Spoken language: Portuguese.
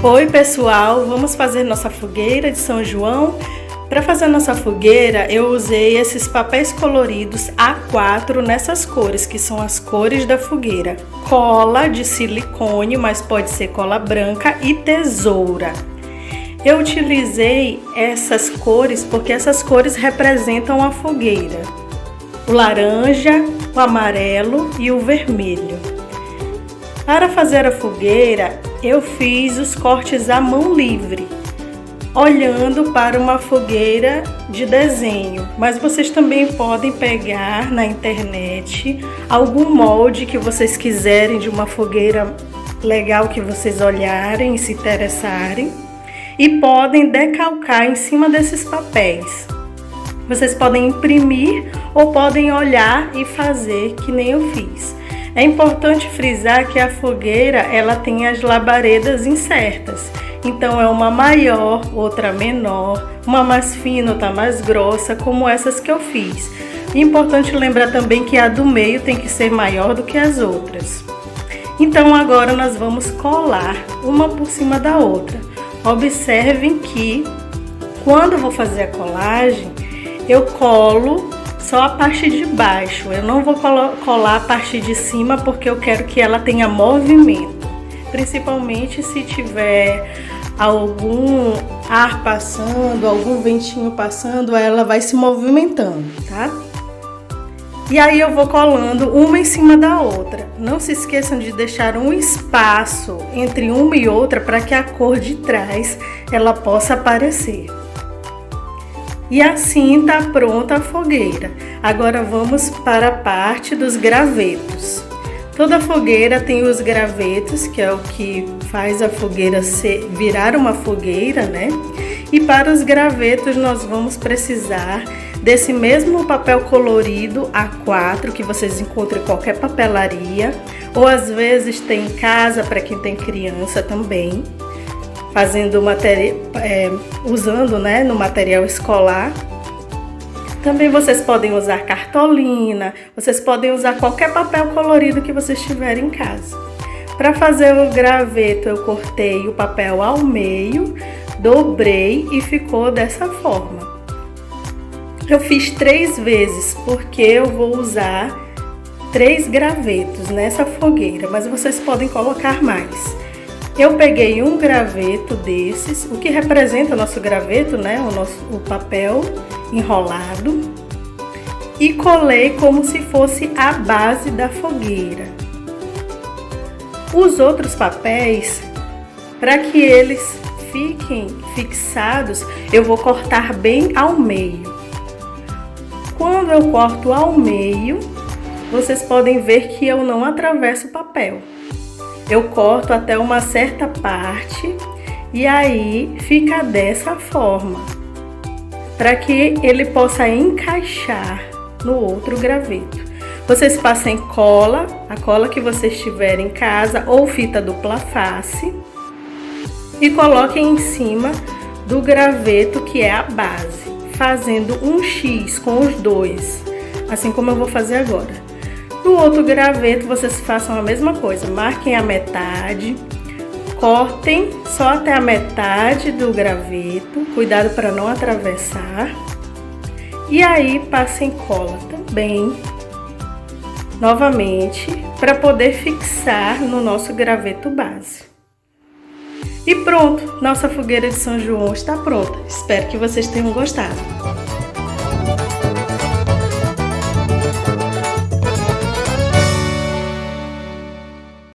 Oi pessoal, vamos fazer nossa fogueira de São João? Para fazer nossa fogueira eu usei esses papéis coloridos A4 nessas cores, que são as cores da fogueira. Cola de silicone, mas pode ser cola branca, e tesoura. Eu utilizei essas cores porque essas cores representam a fogueira. O laranja, o amarelo e o vermelho. Para fazer a fogueira, eu fiz os cortes à mão livre, olhando para uma fogueira de desenho, mas vocês também podem pegar na internet algum molde que vocês quiserem de uma fogueira legal que vocês olharem e se interessarem, e podem decalcar em cima desses papéis. Vocês podem imprimir ou podem olhar e fazer que nem eu fiz. É importante frisar que a fogueira ela tem as labaredas incertas, então é uma maior, outra menor, uma mais fina, outra mais grossa, como essas que eu fiz. É importante lembrar também que a do meio tem que ser maior do que as outras. Então agora nós vamos colar uma por cima da outra. Observem que quando eu vou fazer a colagem, eu colo só a parte de baixo, eu não vou colar a parte de cima porque eu quero que ela tenha movimento, principalmente se tiver algum ar passando, algum ventinho passando, ela vai se movimentando, tá? E aí eu vou colando uma em cima da outra. Não se esqueçam de deixar um espaço entre uma e outra para que a cor de trás ela possa aparecer. E assim tá pronta a fogueira. Agora vamos para a parte dos gravetos. Toda fogueira tem os gravetos, que é o que faz a fogueira virar uma fogueira, né? E para os gravetos nós vamos precisar desse mesmo papel colorido A4 que vocês encontram em qualquer papelaria, ou às vezes tem em casa para quem tem criança também. Fazendo usando, né, no material escolar. Também vocês podem usar cartolina, vocês podem usar qualquer papel colorido que vocês tiverem em casa. Para fazer o graveto eu cortei o papel ao meio, dobrei e ficou dessa forma. Eu fiz 3 vezes porque eu vou usar 3 gravetos nessa fogueira, mas vocês podem colocar mais. Eu peguei um graveto desses, o que representa o nosso graveto, né? O papel enrolado, e colei como se fosse a base da fogueira. Os outros papéis, para que eles fiquem fixados, eu vou cortar bem ao meio. Quando eu corto ao meio, vocês podem ver que eu não atravesso o papel. Eu corto até uma certa parte e aí fica dessa forma, para que ele possa encaixar no outro graveto. Vocês passem cola, a cola que vocês tiverem em casa, ou fita dupla face, e coloquem em cima do graveto que é a base, fazendo um X com os dois, assim como eu vou fazer agora. No outro graveto vocês façam a mesma coisa, marquem a metade, cortem só até a metade do graveto, cuidado para não atravessar, e aí passem cola também, novamente, para poder fixar no nosso graveto base. E pronto, nossa fogueira de São João está pronta, espero que vocês tenham gostado.